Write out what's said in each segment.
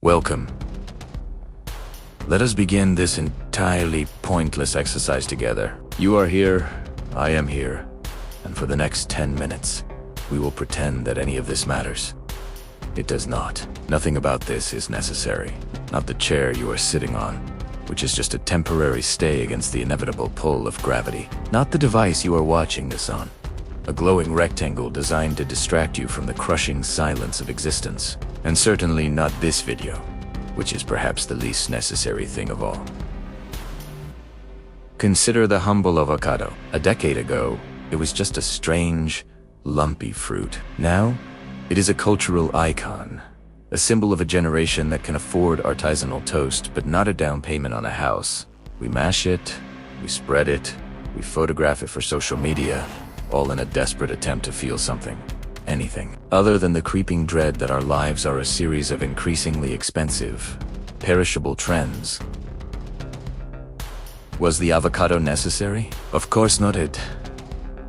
Welcome. Let us begin this entirely pointless exercise together. You are here, I am here, and for the next 10 minutes, we will pretend that any of this matters. It does not. Nothing about this is necessary. Not the chair you are sitting on, which is just a temporary stay against the inevitable pull of gravity. Not the device you are watching this on. A glowing rectangle designed to distract you from the crushing silence of existence. And certainly not this video, which is perhaps the least necessary thing of all. Consider the humble avocado. A decade ago, it was just a strange, lumpy fruit. Now, it is a cultural icon, a symbol of a generation that can afford artisanal toast, but not a down payment on a house. We mash it, we spread it, we photograph it for social media, all in a desperate attempt to feel something. Anything other than the creeping dread that our lives are a series of increasingly expensive, perishable trends. Was the avocado necessary? Of course not. It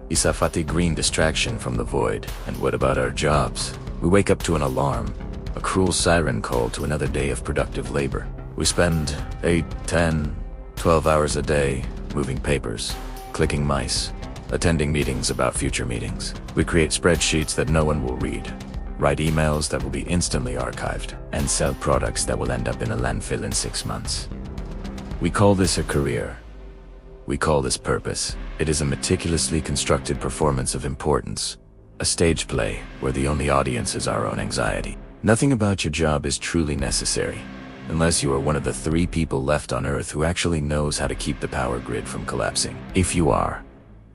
is a fatty green distraction from the void. And what about our jobs? We wake up to an alarm, a cruel siren call to another day of productive labor. We spend 8, 10, 12 hours a day moving papers, clicking mice, attending meetings about future meetings. We create spreadsheets that no one will read, write emails that will be instantly archived, and sell products that will end up in a landfill in 6 months. We call this a career. We call this purpose. It is a meticulously constructed performance of importance, a stage play where the only audience is our own anxiety. Nothing about your job is truly necessary, unless you are one of the 3 people left on Earth who actually knows how to keep the power grid from collapsing. If you are,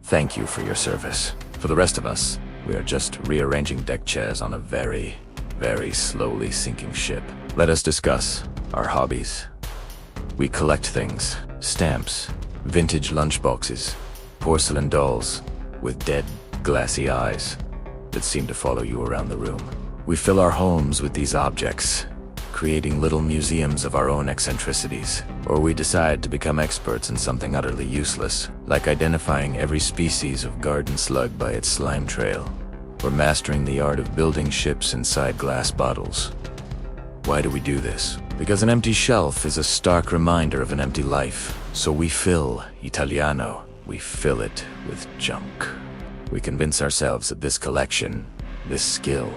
thank you for your service. For the rest of us, we are just rearranging deck chairs on a very, very slowly sinking ship. Let us discuss our hobbies. We collect things, stamps, vintage lunchboxes, porcelain dolls with dead, glassy eyes that seem to follow you around the room. We fill our homes with these objects, creating little museums of our own eccentricities. Or we decide to become experts in something utterly useless, like identifying every species of garden slug by its slime trail, or mastering the art of building ships inside glass bottles. Why do we do this? Because an empty shelf is a stark reminder of an empty life. So we fill Italiano. We fill it with junk. We convince ourselves that this collection, this skill,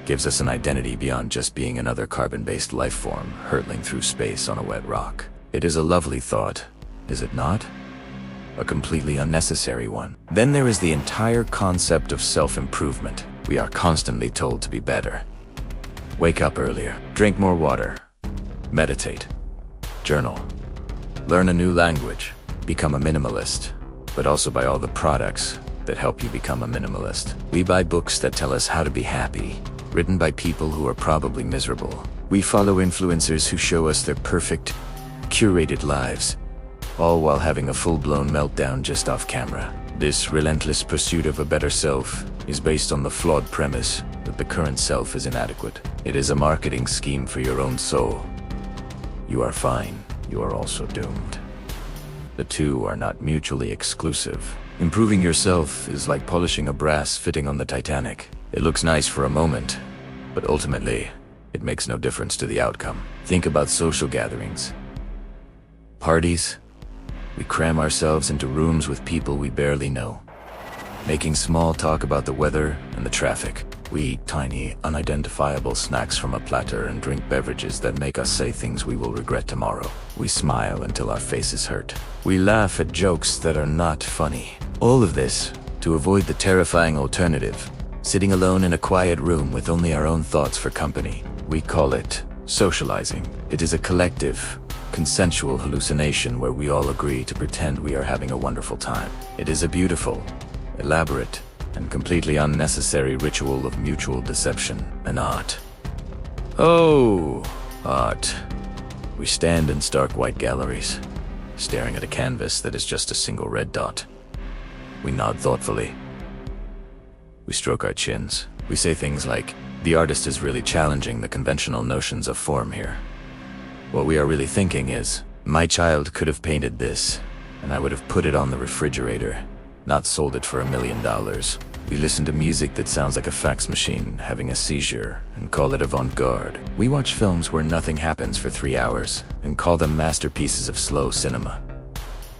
gives us an identity beyond just being another carbon-based life form hurtling through space on a wet rock. It is a lovely thought, is it not? A completely unnecessary one. Then there is the entire concept of self-improvement. We are constantly told to be better. Wake up earlier, drink more water, meditate, journal, learn a new language, become a minimalist, but also buy all the products that help you become a minimalist. We buy books that tell us how to be happy, written by people who are probably miserable. We follow influencers who show us their perfect, curated lives, all while having a full-blown meltdown just off camera. This relentless pursuit of a better self is based on the flawed premise that the current self is inadequate. It is a marketing scheme for your own soul. You are fine, you are also doomed. The two are not mutually exclusive. Improving yourself is like polishing a brass fitting on the Titanic. It looks nice for a moment, but ultimately, it makes no difference to the outcome. Think about social gatherings. Parties. We cram ourselves into rooms with people we barely know, making small talk about the weather and the traffic. We eat tiny, unidentifiable snacks from a platter and drink beverages that make us say things we will regret tomorrow. We smile until our faces hurt. We laugh at jokes that are not funny. All of this to avoid the terrifying alternative, sitting alone in a quiet room with only our own thoughts for company. We call it socializing. It is a collective, consensual hallucination where we all agree to pretend we are having a wonderful time. It is a beautiful, elaborate, and completely unnecessary ritual of mutual deception. An art. Oh, art. We stand in stark white galleries, staring at a canvas that is just a single red dot. We nod thoughtfully. We stroke our chins. We say things like, the artist is really challenging the conventional notions of form here. What we are really thinking is, my child could have painted this, and I would have put it on the refrigerator, not sold it for $1 million. We listen to music that sounds like a fax machine having a seizure and call it avant-garde. We watch films where nothing happens for 3 hours and call them masterpieces of slow cinema.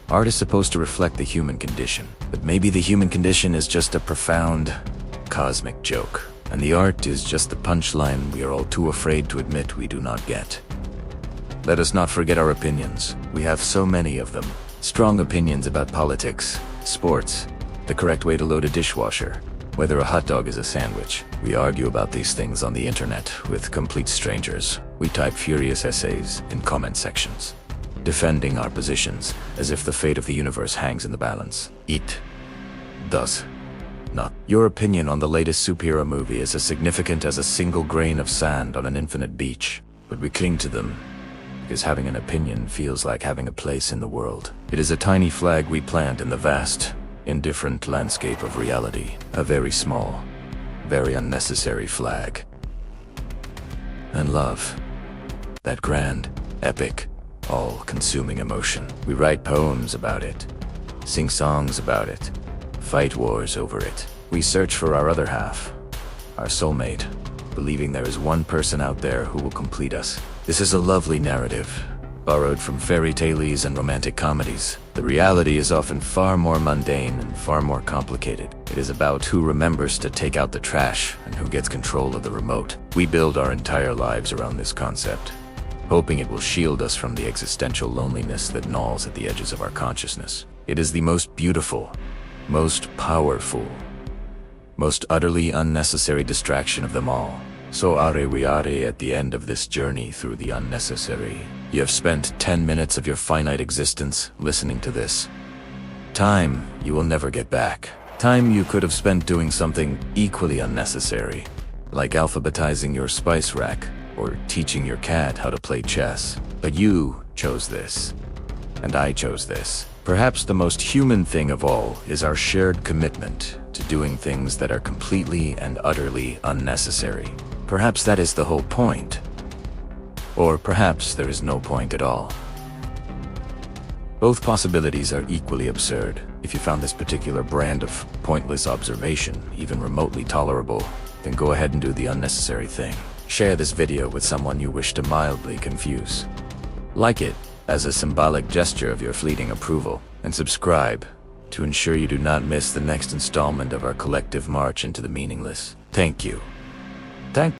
Art is supposed to reflect the human condition, but maybe the human condition is just a profound, cosmic joke, and the art is just the punchline we are all too afraid to admit we do not get. Let us not forget our opinions. We have so many of them. Strong opinions about politics, sports, the correct way to load a dishwasher, whether a hot dog is a sandwich. We argue about these things on the internet with complete strangers. We type furious essays in comment sections, defending our positions as if the fate of the universe hangs in the balance. It does not. Your opinion on the latest superhero movie is as significant as a single grain of sand on an infinite beach, but we cling to them because having an opinion feels like having a place in the world. It is a tiny flag we plant in the vast, indifferent landscape of reality. A very small, very unnecessary flag. And love. That grand, epic, all-consuming emotion. We write poems about it, sing songs about it, fight wars over it. We search for our other half, our soulmate, believing there is one person out there who will complete us. This is a lovely narrative, borrowed from fairy tales and romantic comedies. The reality is often far more mundane and far more complicated. It is about who remembers to take out the trash and who gets control of the remote. We build our entire lives around this concept, hoping it will shield us from the existential loneliness that gnaws at the edges of our consciousness. It is the most beautiful, most powerful, most utterly unnecessary distraction of them all. So are we are at the end of this journey through the unnecessary. You have spent 10 minutes of your finite existence listening to this. Time you will never get back. Time you could have spent doing something equally unnecessary, like alphabetizing your spice rack or teaching your cat how to play chess. But you chose this, and I chose this. Perhaps the most human thing of all is our shared commitment to doing things that are completely and utterly unnecessary. Perhaps that is the whole point. Or perhaps there is no point at all. Both possibilities are equally absurd. If you found this particular brand of pointless observation even remotely tolerable, then go ahead and do the unnecessary thing. Share this video with someone you wish to mildly confuse. Like it as a symbolic gesture of your fleeting approval, and subscribe to ensure you do not miss the next installment of our collective march into the meaningless. Thank you.